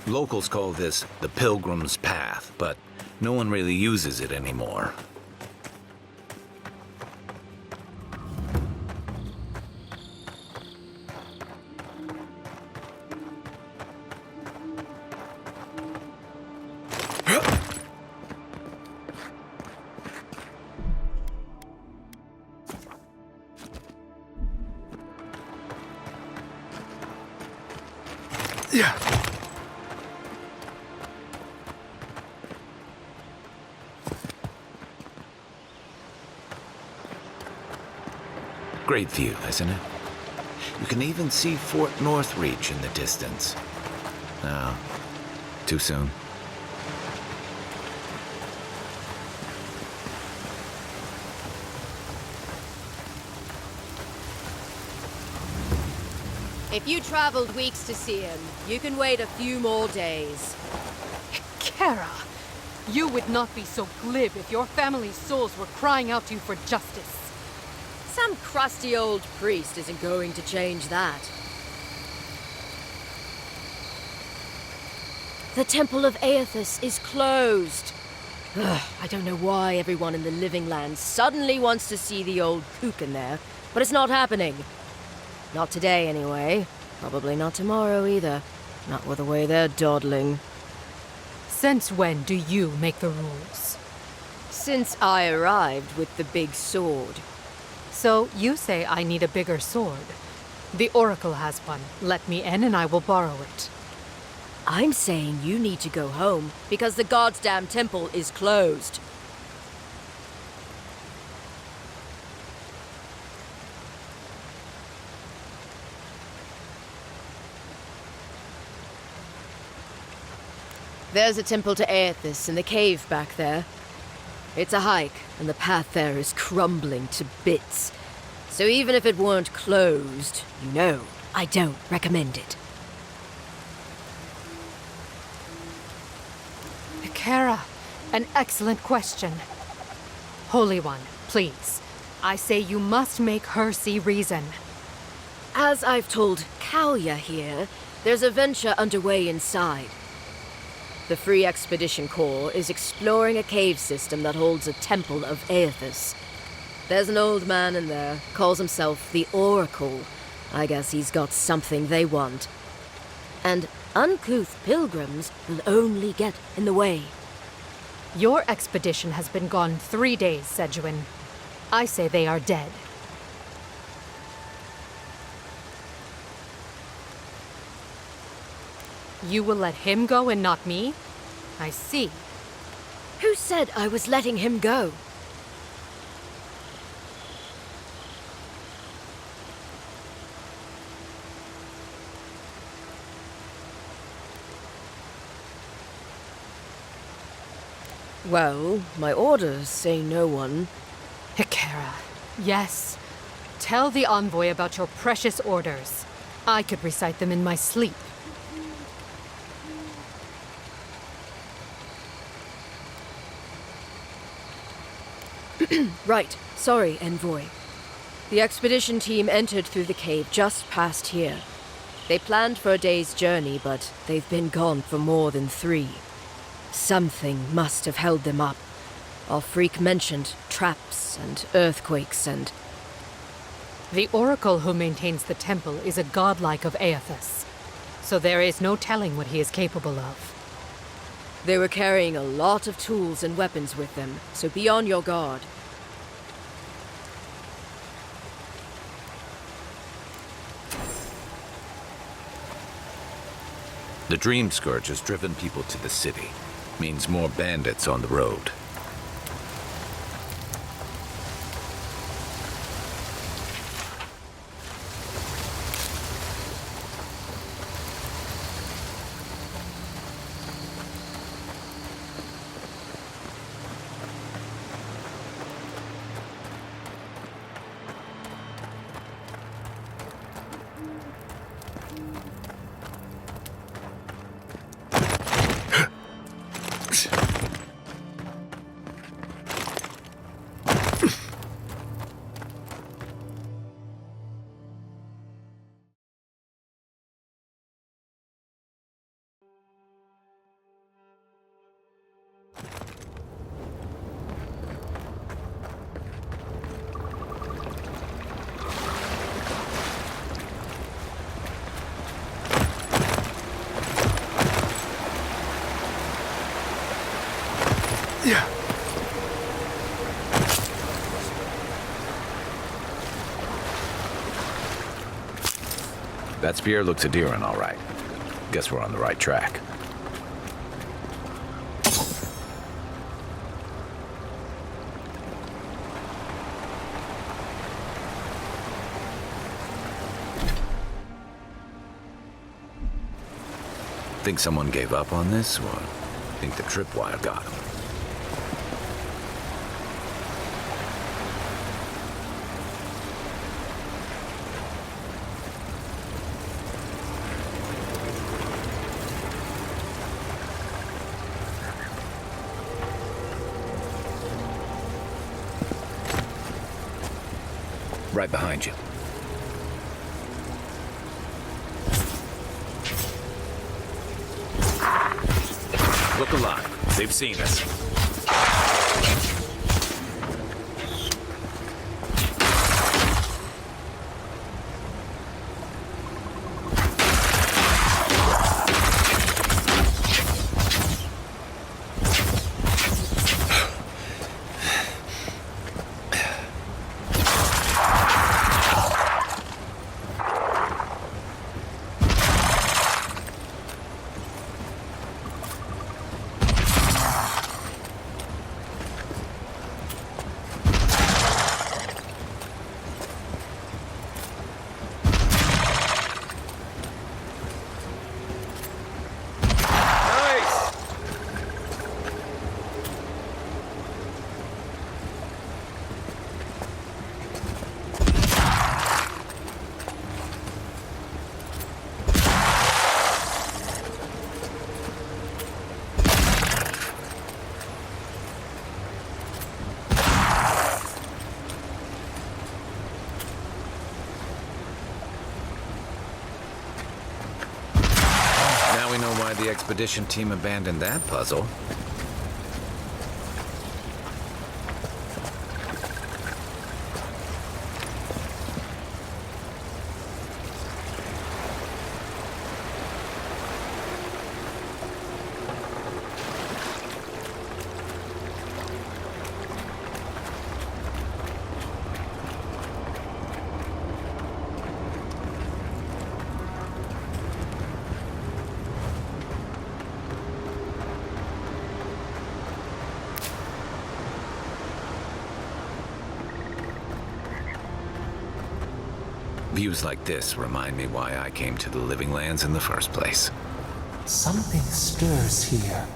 Locals call this the Pilgrim's Path, but no one really uses it anymore. Yeah. Great view, isn't it? You can even see Fort Northreach in the distance. No, too soon. If you traveled weeks to see him, you can wait a few more days. Kara, you would not be so glib if your family's souls were crying out to you for justice. Some crusty old priest isn't going to change that. The Temple of Aethys is closed. Ugh, I don't know why everyone in the Living Land suddenly wants to see the old kook in there, but it's not happening. Not today, anyway. Probably not tomorrow, either. Not with the way they're dawdling. Since when do you make the rules? Since I arrived with the big sword. So you say I need a bigger sword. The Oracle has one. Let me in and I will borrow it. I'm saying you need to go home because the goddamn temple is closed. There's a temple to Aethys in the cave back there. It's a hike, and the path there is crumbling to bits. So even if it weren't closed, you know, I don't recommend it. Kara, an excellent question. Holy One, please. I say you must make her see reason. As I've told Kalya here, there's a venture underway inside. The Free Expedition Corps is exploring a cave system that holds a temple of Aethys. There's an old man in there, calls himself the Oracle. I guess he's got something they want. And uncouth pilgrims will only get in the way. Your expedition has been gone 3 days, Sejuin. I say they are dead. You will let him go and not me? I see. Who said I was letting him go? Well, my orders say no one. Hikara, yes. Tell the envoy about your precious orders. I could recite them in my sleep. Right. Sorry, envoy. The expedition team entered through the cave just past here. They planned for a day's journey, but they've been gone for more than 3. Something must have held them up. Our freak mentioned traps and earthquakes and... The Oracle who maintains the temple is a godlike of Aethys, so there is no telling what he is capable of. They were carrying a lot of tools and weapons with them, so be on your guard. The Dream Scourge has driven people to the city. Means more bandits on the road. That spear looks adherent, all right. Guess we're on the right track. Think someone gave up on this, or think the tripwire got him? Right behind you. Look alive. They've seen us. We know why the expedition team abandoned that puzzle. Views like this remind me why I came to the Living Lands in the first place. Something stirs here.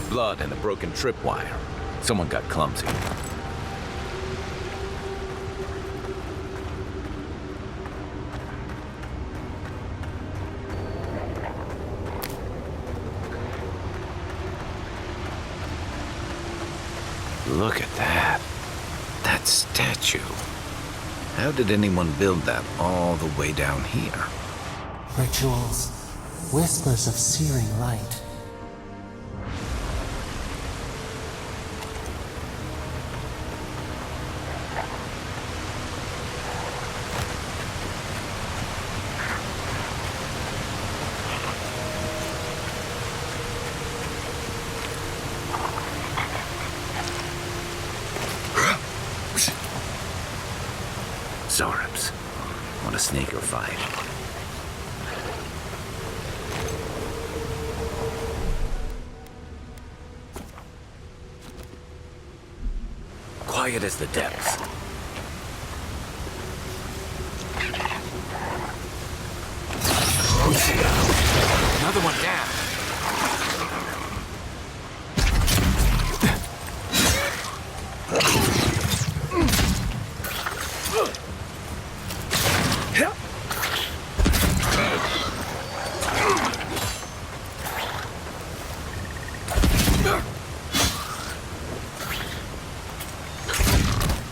Blood and a broken tripwire. Someone got clumsy. Look at that. That statue. How did anyone build that all the way down here? Rituals, whispers of searing light. Zorps. Want a sneaker fight? Quiet as the depths. Another one down.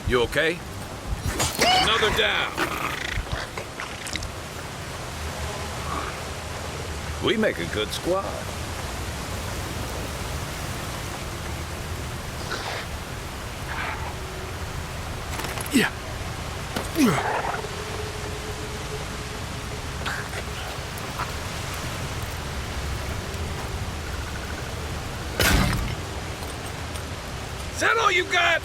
You okay? Another down. We make a good squad. Yeah. Is that all you got?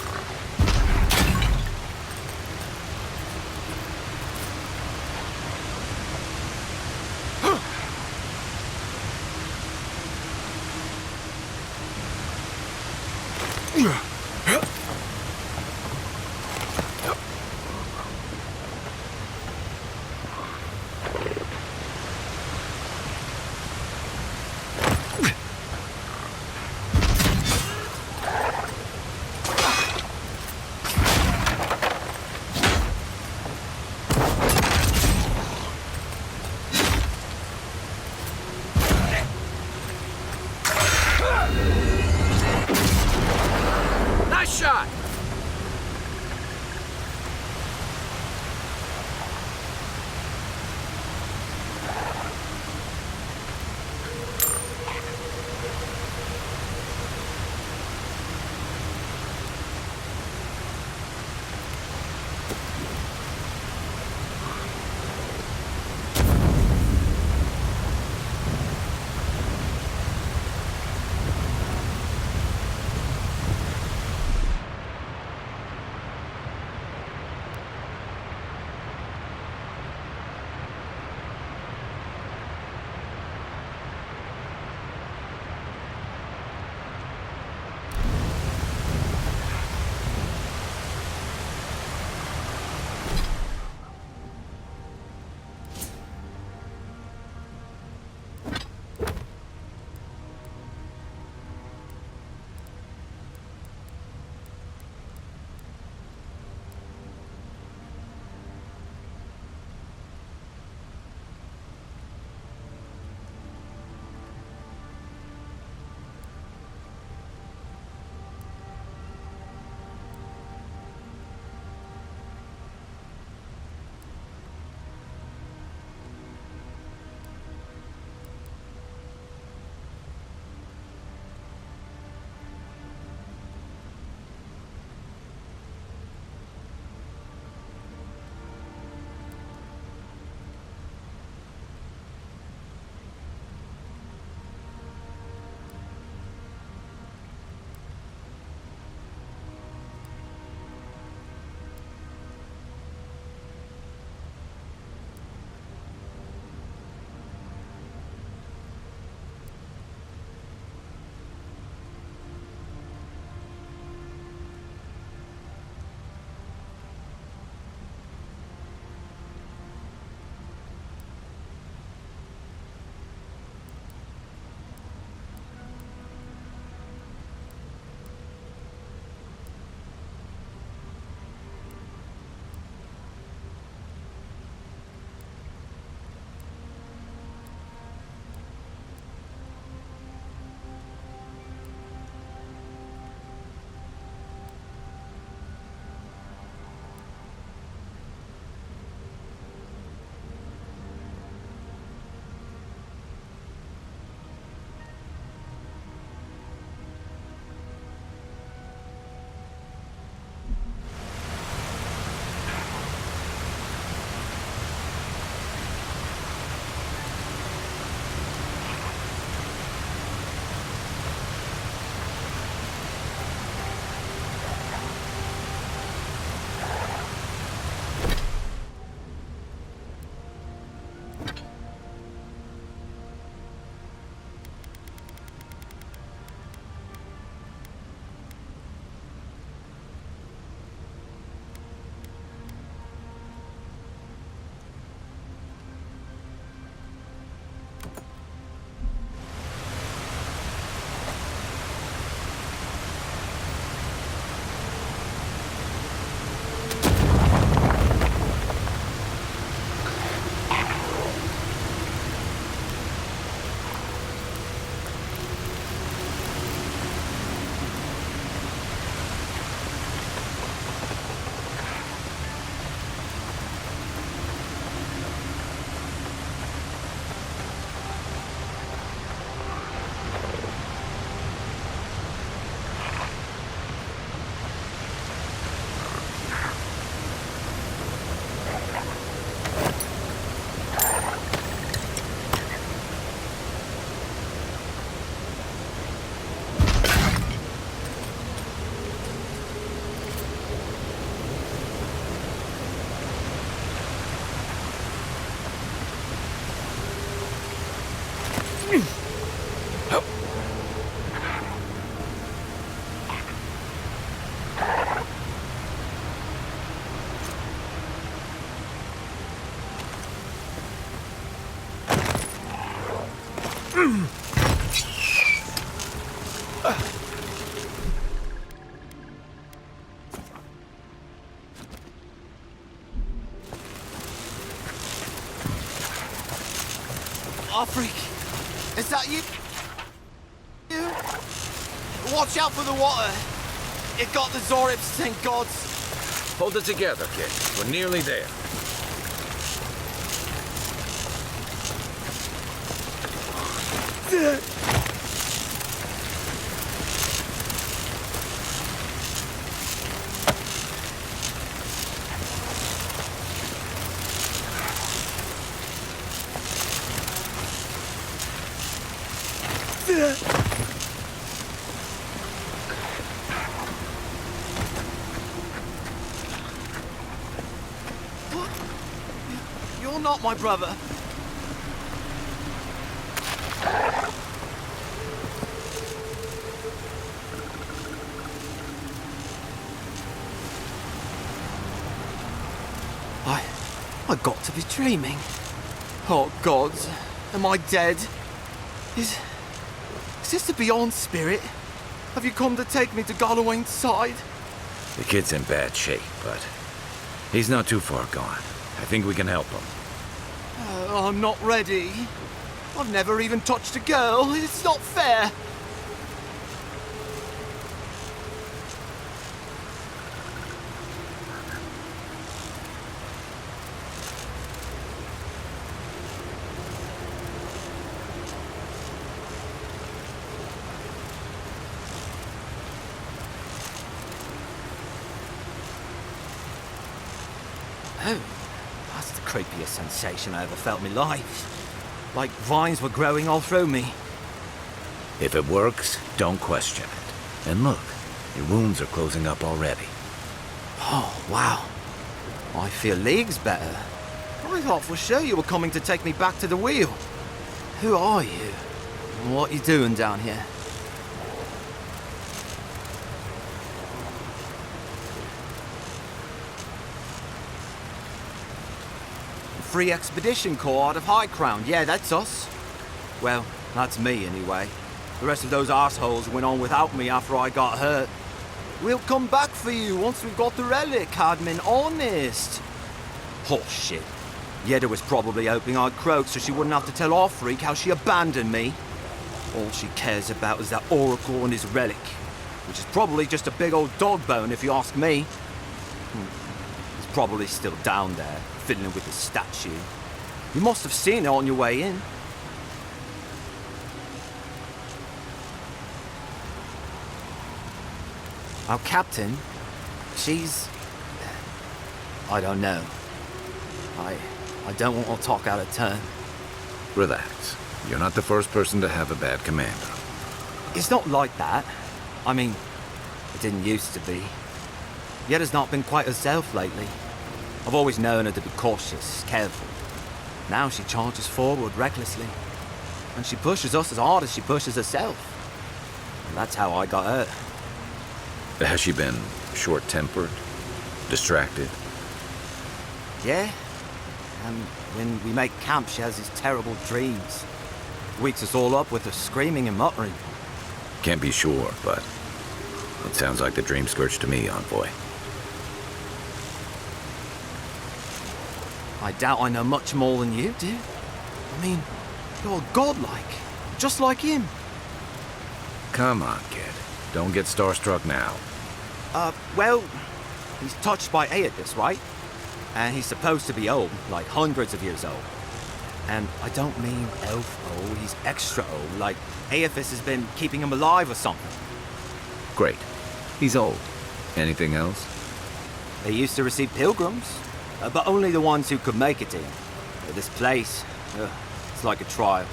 Oh, freak. Is that you? You? Watch out for the water. It got the Zorips, thank gods. Hold it together, kid. We're nearly there. You're not my brother. I got to be dreaming. Oh, gods. Am I dead? Is this the Beyond Spirit? Have you come to take me to Galloway's side? The kid's in bad shape, but he's not too far gone. I think we can help him. I'm not ready. I've never even touched a girl. It's not fair. Oh, that's the creepiest sensation I ever felt in my life. Like vines were growing all through me. If it works, don't question it. And look, your wounds are closing up already. Oh, wow. I feel leagues better. I thought for sure you were coming to take me back to the wheel. Who are you? And what are you doing down here? Free Expedition Corps out of High Crown. Yeah, that's us. Well, that's me anyway. The rest of those assholes went on without me after I got hurt. We'll come back for you once we've got the relic, admin. Honest. Oh, shit. Yeda was probably hoping I'd croak so she wouldn't have to tell our freak how she abandoned me. All she cares about is that Oracle and his relic, which is probably just a big old dog bone if you ask me. It's probably still down there, fiddling with the statue. You must have seen it on your way in. Our captain, she's... I don't know. I don't want to talk out of turn. Relax. You're not the first person to have a bad commander. It's not like that. I mean, it didn't used to be. Yeda's not been quite herself lately. I've always known her to be cautious, careful. Now she charges forward recklessly. And she pushes us as hard as she pushes herself. And that's how I got hurt. Has she been short-tempered? Distracted? Yeah. And when we make camp, she has these terrible dreams. Wakes us all up with her screaming and muttering. Can't be sure, but it sounds like the dream scourge to me, Envoy. I doubt I know much more than you do. I mean, you're godlike, just like him. Come on, kid. Don't get starstruck now. Well, he's touched by Aethys, right? And he's supposed to be old, like hundreds of years old. And I don't mean elf old, he's extra old, like Aethys has been keeping him alive or something. Great. He's old. Anything else? They used to receive pilgrims, but only the ones who could make it in. This place, it's like a trial.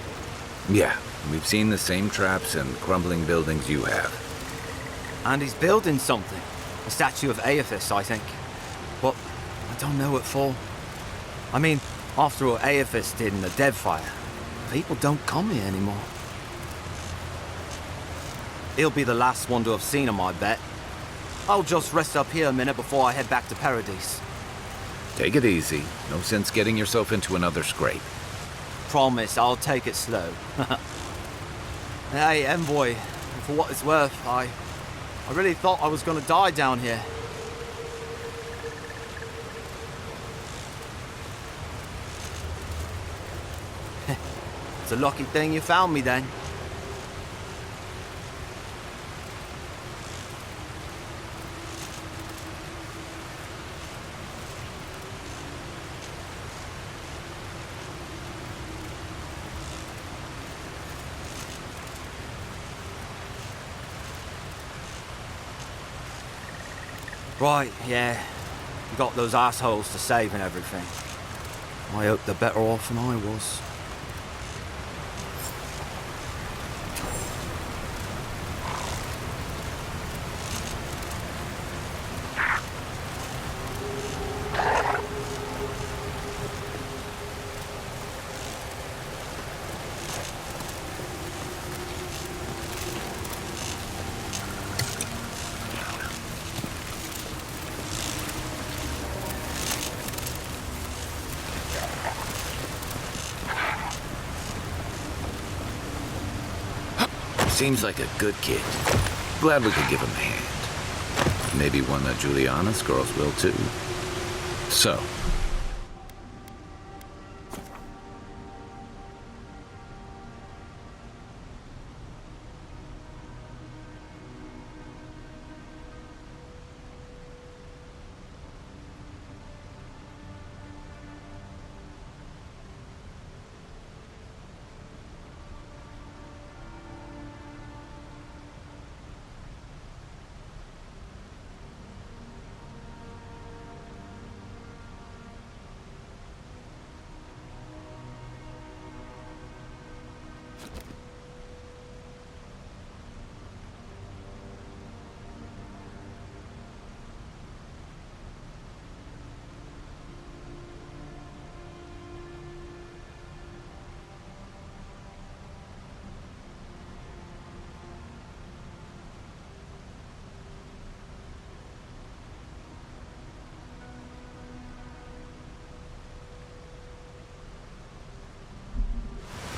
Yeah, we've seen the same traps and crumbling buildings you have. And he's building something. A statue of Aethys, I think. But I don't know what for. I mean, after all Aethys did in the Deadfire, people don't come here anymore. He'll be the last one to have seen him, I bet. I'll just rest up here a minute before I head back to Paradise. Take it easy. No sense getting yourself into another scrape. Promise, I'll take it slow. Hey, Envoy, for what it's worth, I really thought I was gonna die down here. It's a lucky thing you found me then. Right, yeah. You got those assholes to save and everything. I hope they're better off than I was. Seems like a good kid. Glad we could give him a hand. Maybe one of Juliana's girls will too. So,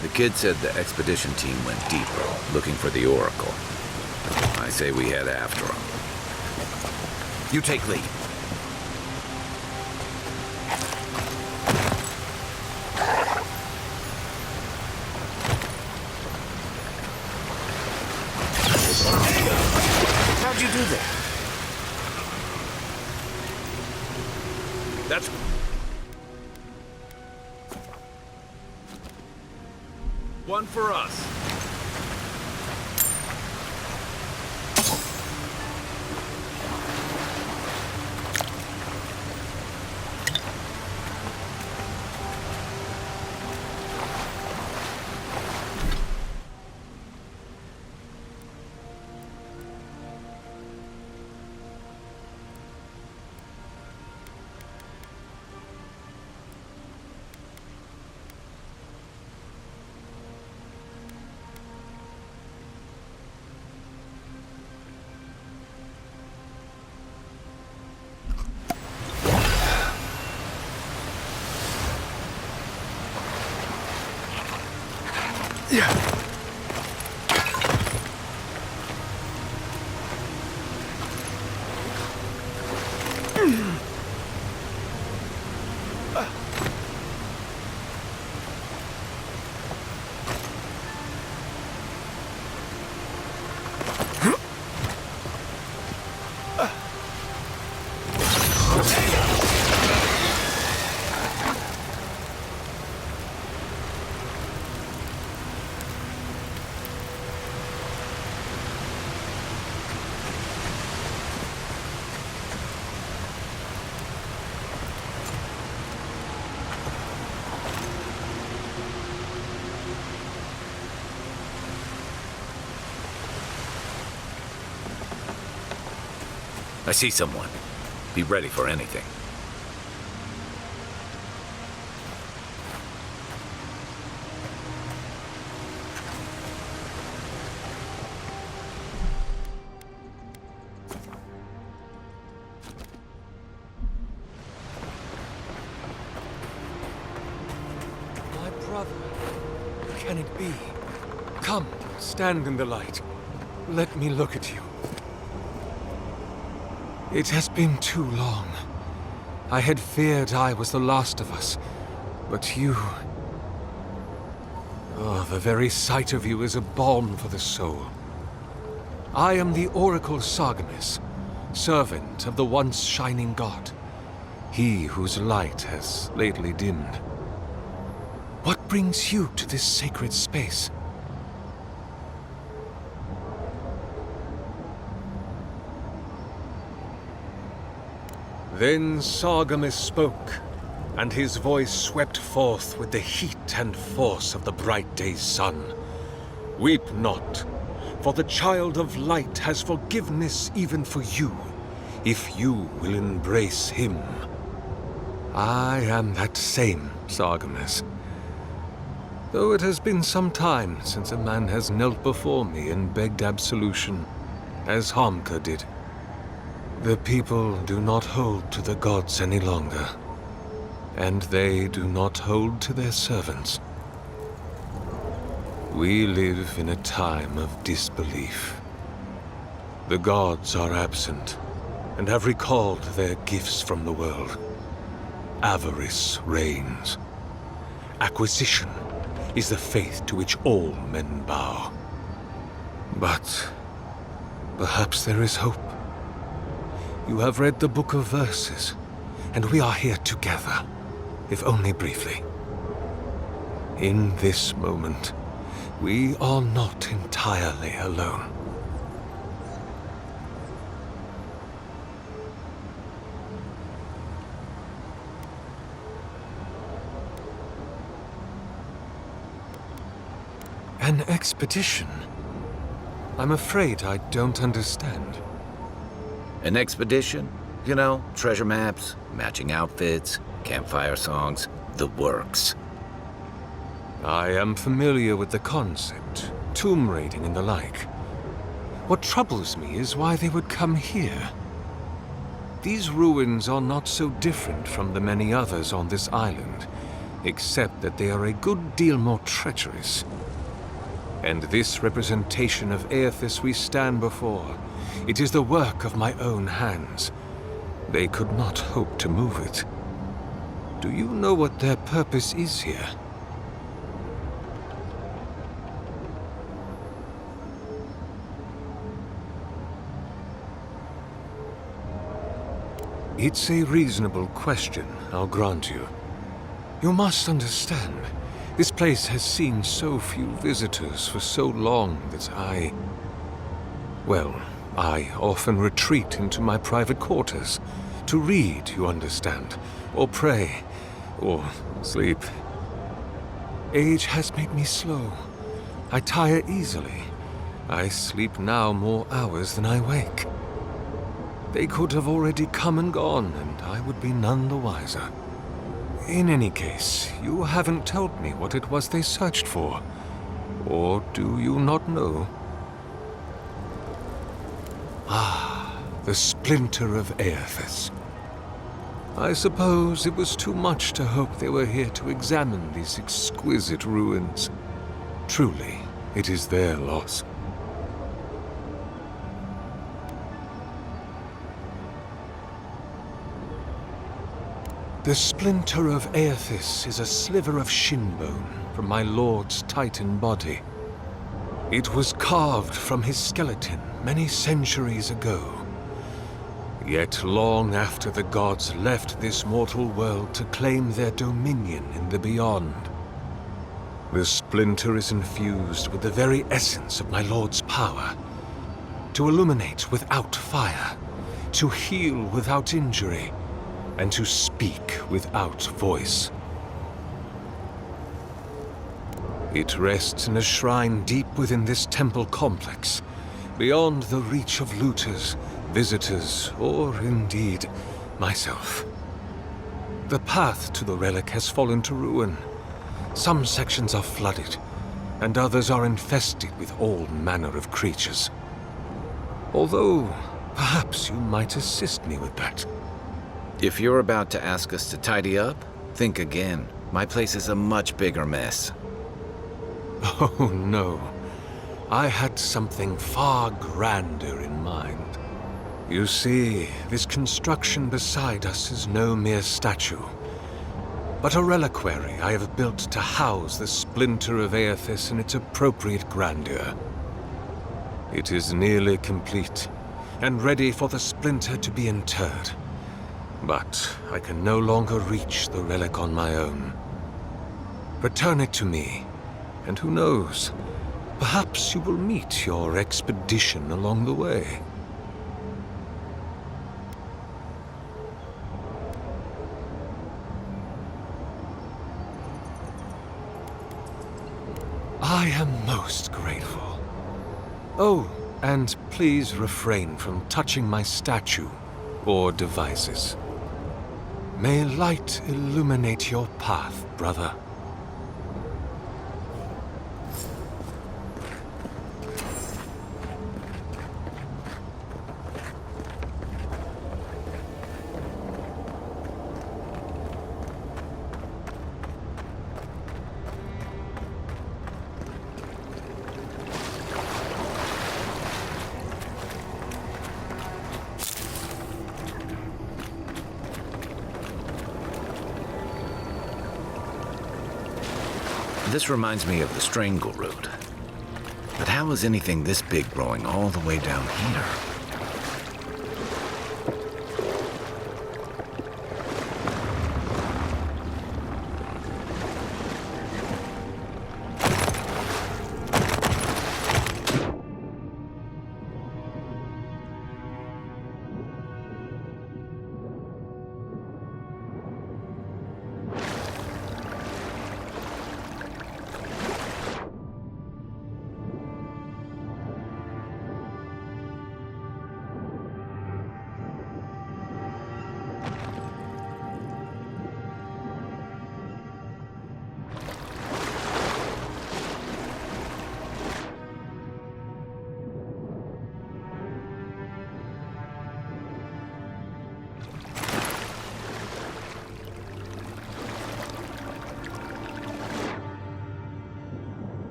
the kid said the expedition team went deeper, looking for the Oracle. I say we head after him. You take lead. How'd you do that? That's... one for us. I see someone. Be ready for anything. My brother. Who can it be? Come, stand in the light. Let me look at you. It has been too long. I had feared I was the last of us, but you... Oh, the very sight of you is a balm for the soul. I am the Oracle Sargemis, servant of the once shining god, he whose light has lately dimmed. What brings you to this sacred space? Then Sargemis spoke, and his voice swept forth with the heat and force of the bright day's sun. Weep not, for the child of light has forgiveness even for you, if you will embrace him. I am that same Sargemis. Though it has been some time since a man has knelt before me and begged absolution, as Hamka did. The people do not hold to the gods any longer, and they do not hold to their servants. We live in a time of disbelief. The gods are absent, and have recalled their gifts from the world. Avarice reigns. Acquisition is the faith to which all men bow. But perhaps there is hope. You have read the Book of Verses, and we are here together, if only briefly. In this moment, we are not entirely alone. An expedition? I'm afraid I don't understand. An expedition? You know, treasure maps, matching outfits, campfire songs, the works. I am familiar with the concept, tomb raiding and the like. What troubles me is why they would come here. These ruins are not so different from the many others on this island, except that they are a good deal more treacherous. And this representation of Aethys we stand before, it is the work of my own hands. They could not hope to move it. Do you know what their purpose is here? It's a reasonable question, I'll grant you. You must understand, this place has seen so few visitors for so long that I often retreat into my private quarters. To read, you understand, or pray, or sleep. Age has made me slow. I tire easily. I sleep now more hours than I wake. They could have already come and gone, and I would be none the wiser. In any case, you haven't told me what it was they searched for. Or do you not know? Ah, the splinter of Aethys. I suppose it was too much to hope they were here to examine these exquisite ruins. Truly, it is their loss. The splinter of Aethys is a sliver of shinbone from my lord's titan body. It was carved from his skeleton many centuries ago. Yet long after the gods left this mortal world to claim their dominion in the beyond, the splinter is infused with the very essence of my lord's power. To illuminate without fire, to heal without injury, and to speak without voice. It rests in a shrine deep within this temple complex, beyond the reach of looters, visitors, or indeed, myself. The path to the relic has fallen to ruin. Some sections are flooded, and others are infested with all manner of creatures. Although, perhaps you might assist me with that. If you're about to ask us to tidy up, think again. My place is a much bigger mess. Oh, no. I had something far grander in mind. You see, this construction beside us is no mere statue. but a reliquary I have built to house the splinter of Aethys in its appropriate grandeur. It is nearly complete, and ready for the splinter to be interred. But I can no longer reach the relic on my own. Return it to me, and who knows, perhaps you will meet your expedition along the way. I am most grateful. Oh, and please refrain from touching my statue or devices. May light illuminate your path, brother. This reminds me of the Strangle route. But how is anything this big growing all the way down here?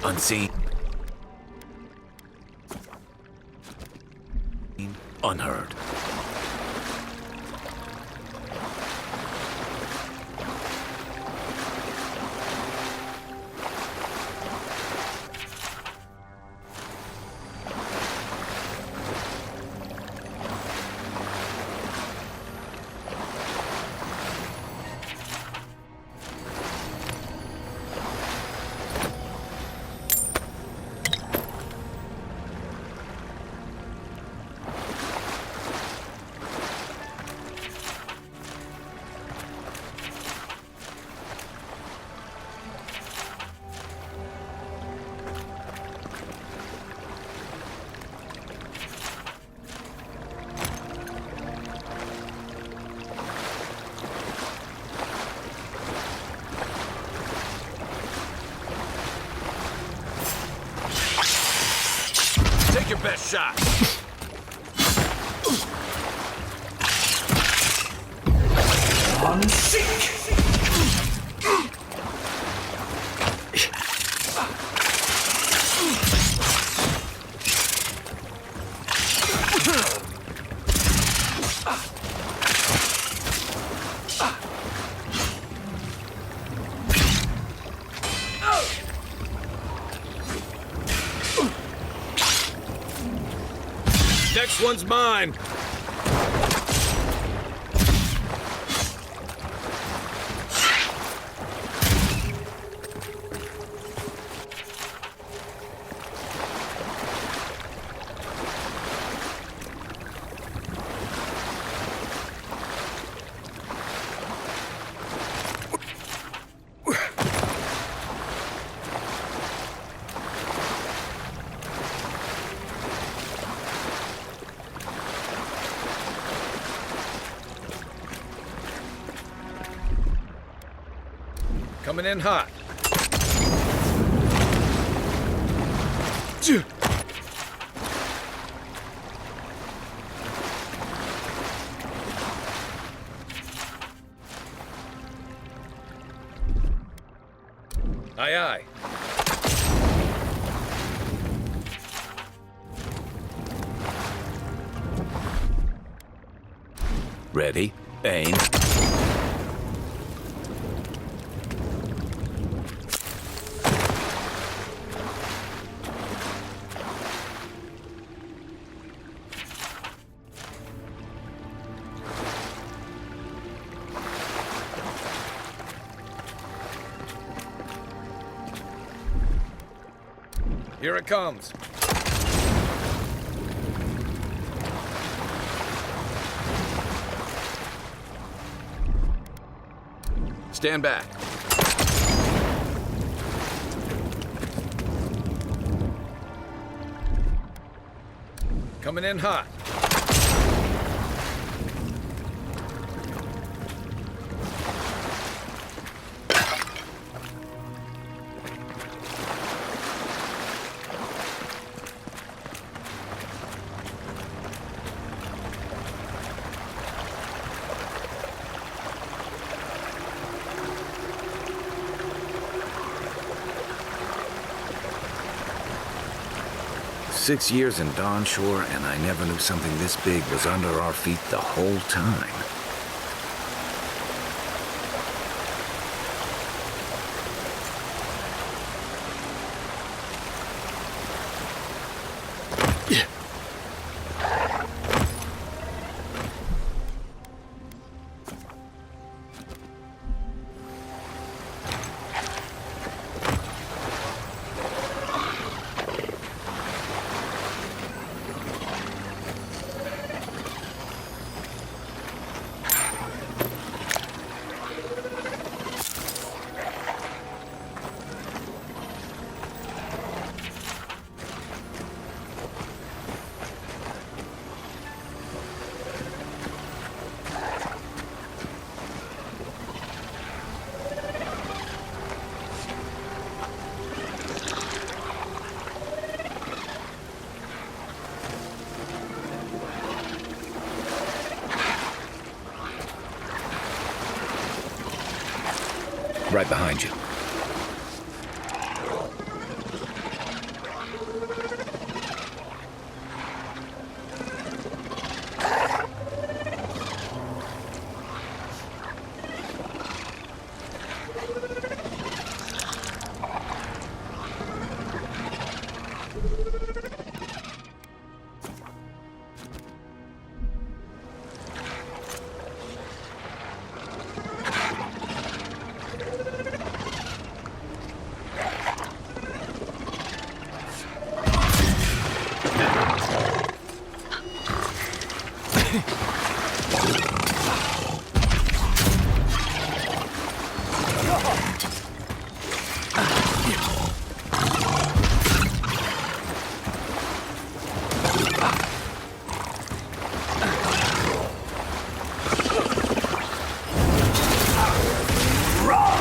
Unseen. Unheard. Take your best shot. Next one's mine. Coming in hot. Aye, aye. Ready, aim. Here it comes. Stand back. Coming in hot. Six years in Dawnshore, and I never knew something this big was under our feet the whole time. Right behind you.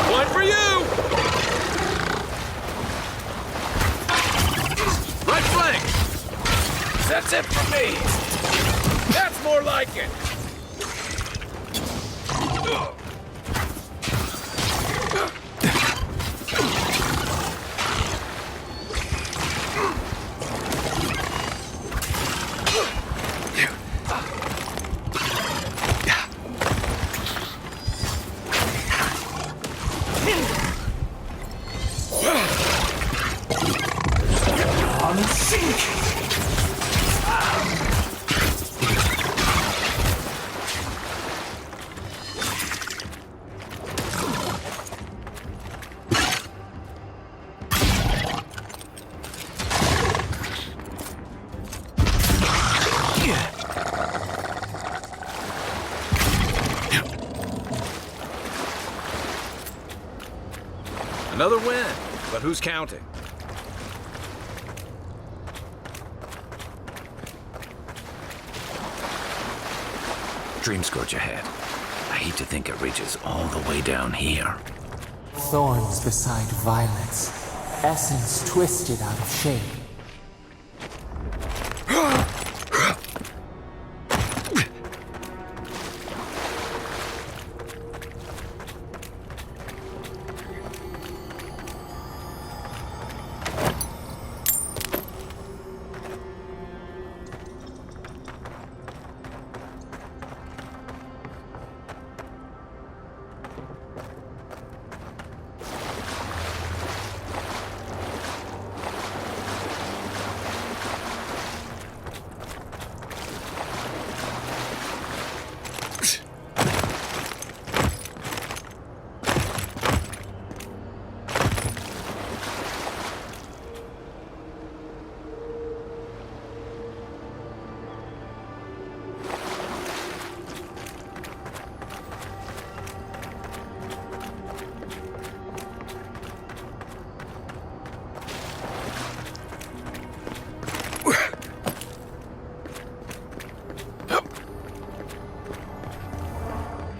One for you! Right flank! That's it for me! That's more like it! Another win, but who's counting? Dream Scourge ahead. I hate to think it reaches all the way down here. Thorns beside violets, essence twisted out of shape.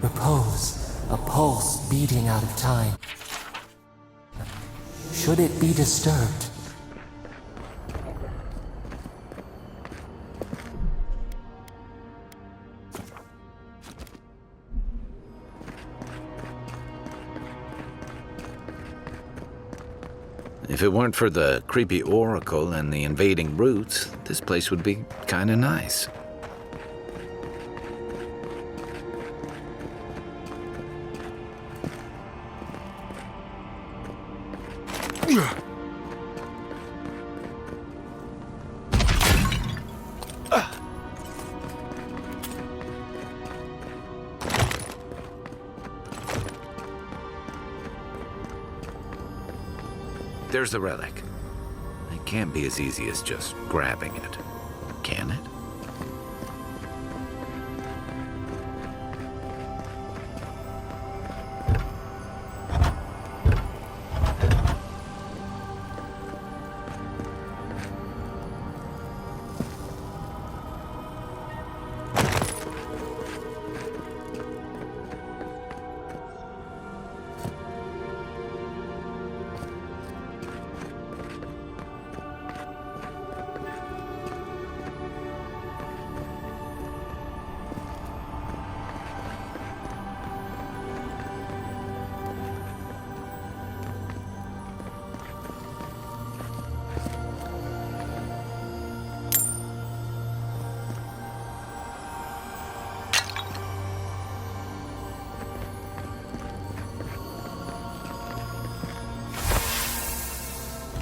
Repose, a pulse beating out of time. Should it be disturbed? If it weren't for the creepy oracle and the invading roots, this place would be kinda nice. There's the relic. It can't be as easy as just grabbing it, can it?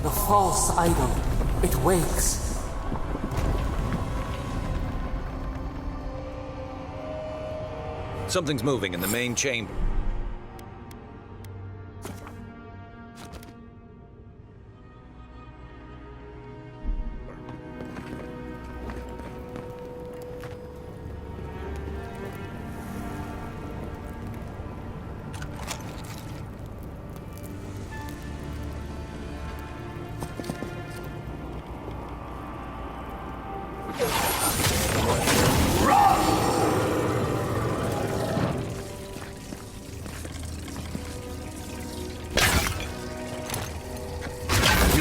The false idol. It wakes. Something's moving in the main chamber.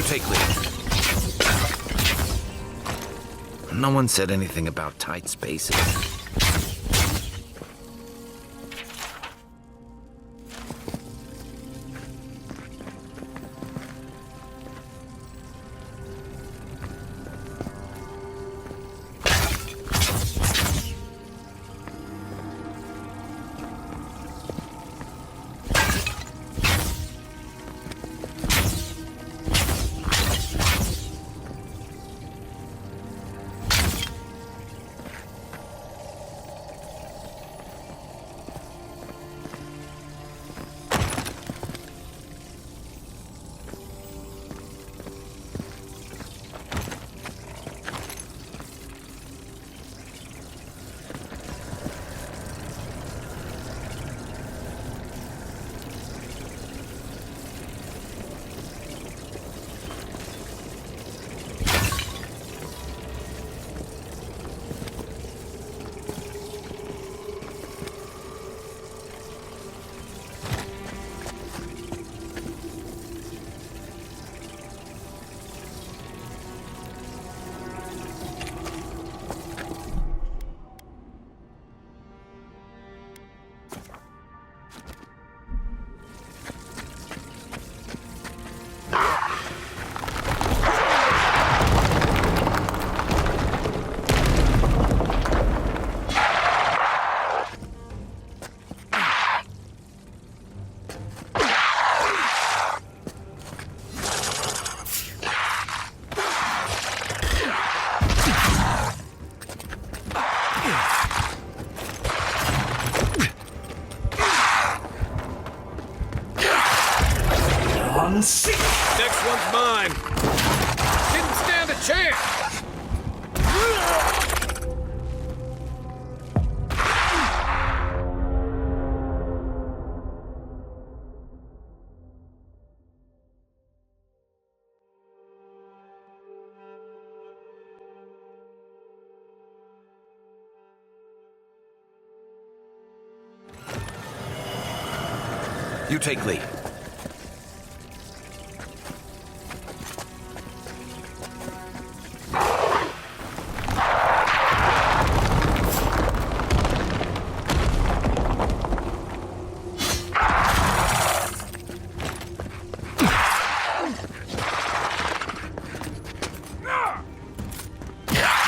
Take lead. No one said anything about tight spaces. Next one's mine. Didn't stand a chance! You take lead.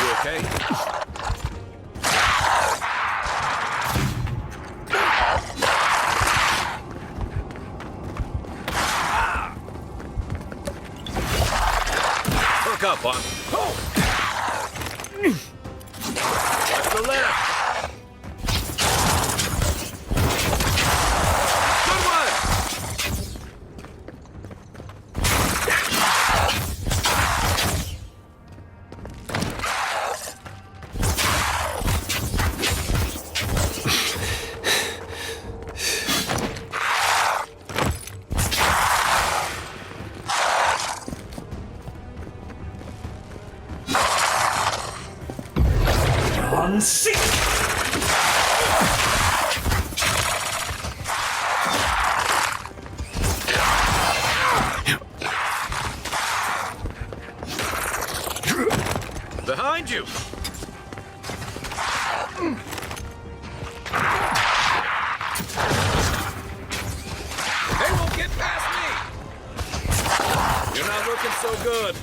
You okay? Hook up, on. Watch the left. Good one. Behind you. They won't get past me. You're not looking so good.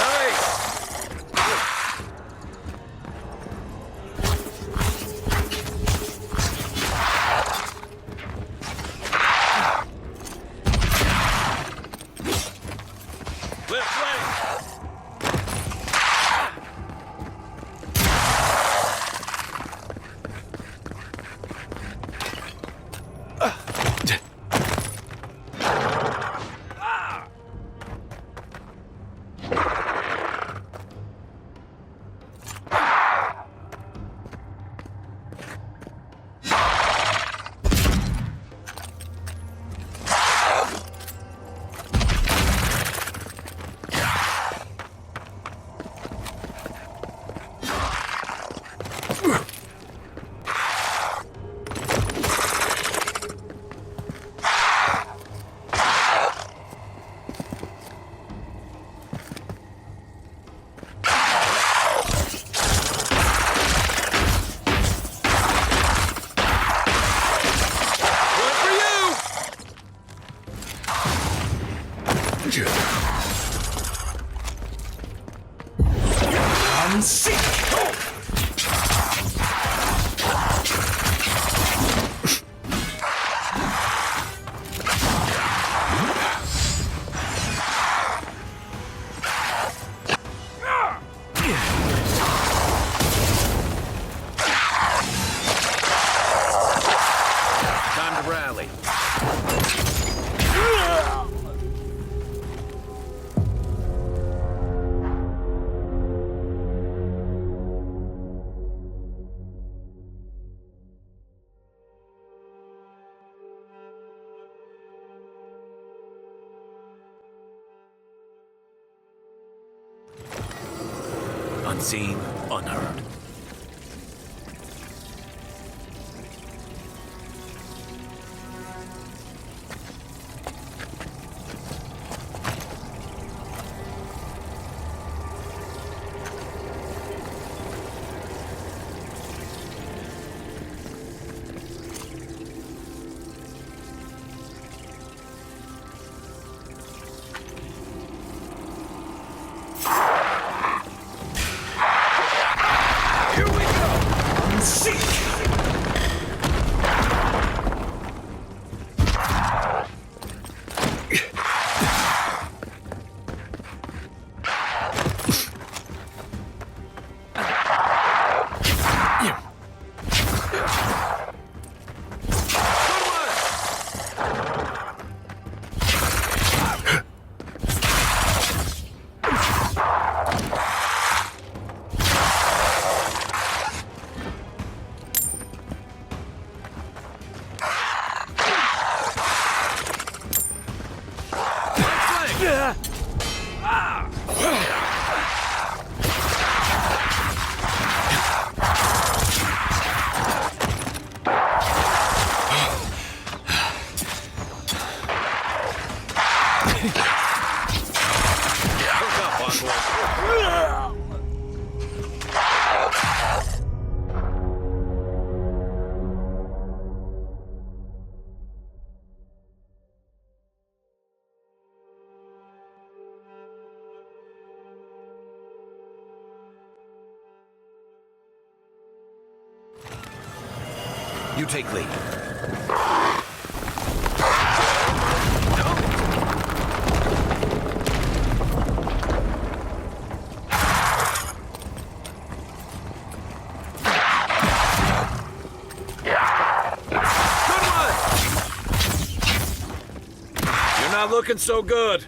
Nice. Left flank. Time to rally. Unseen, unheard. You take lead. You're not looking so good.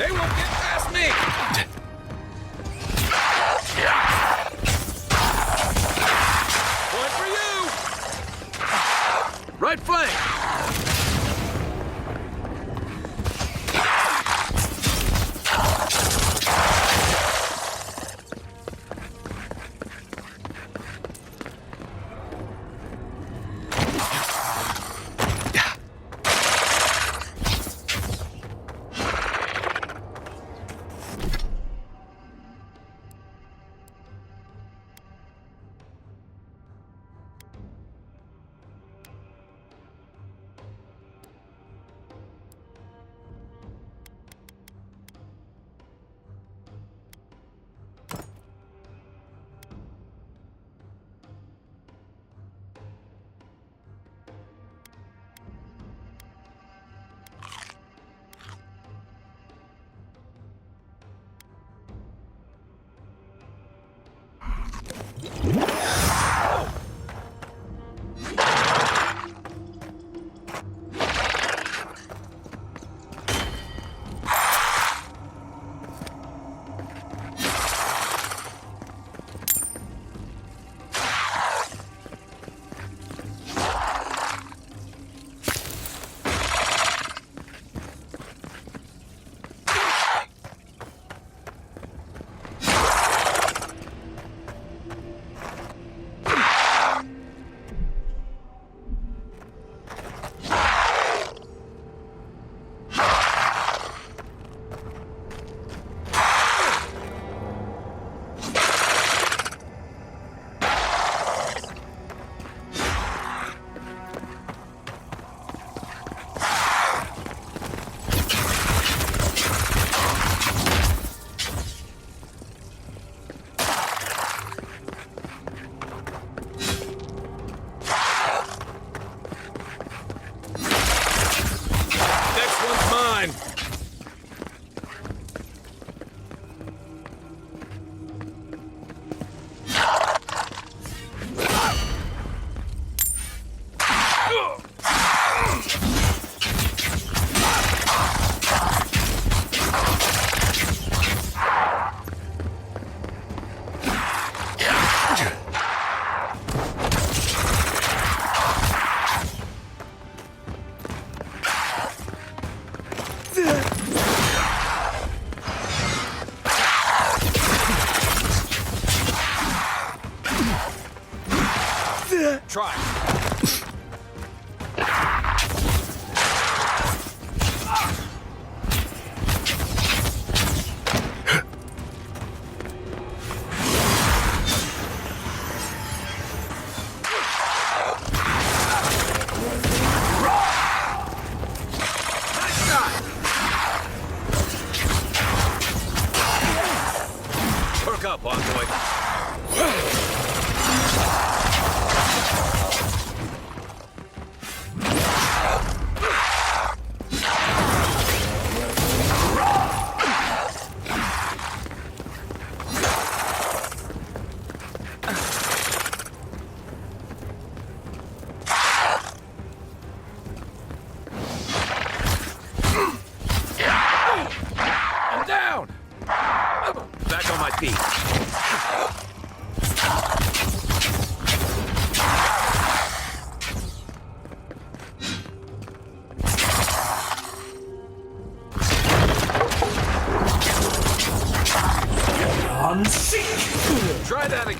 They won't get past me! Point for you! Right flank! Try.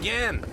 again.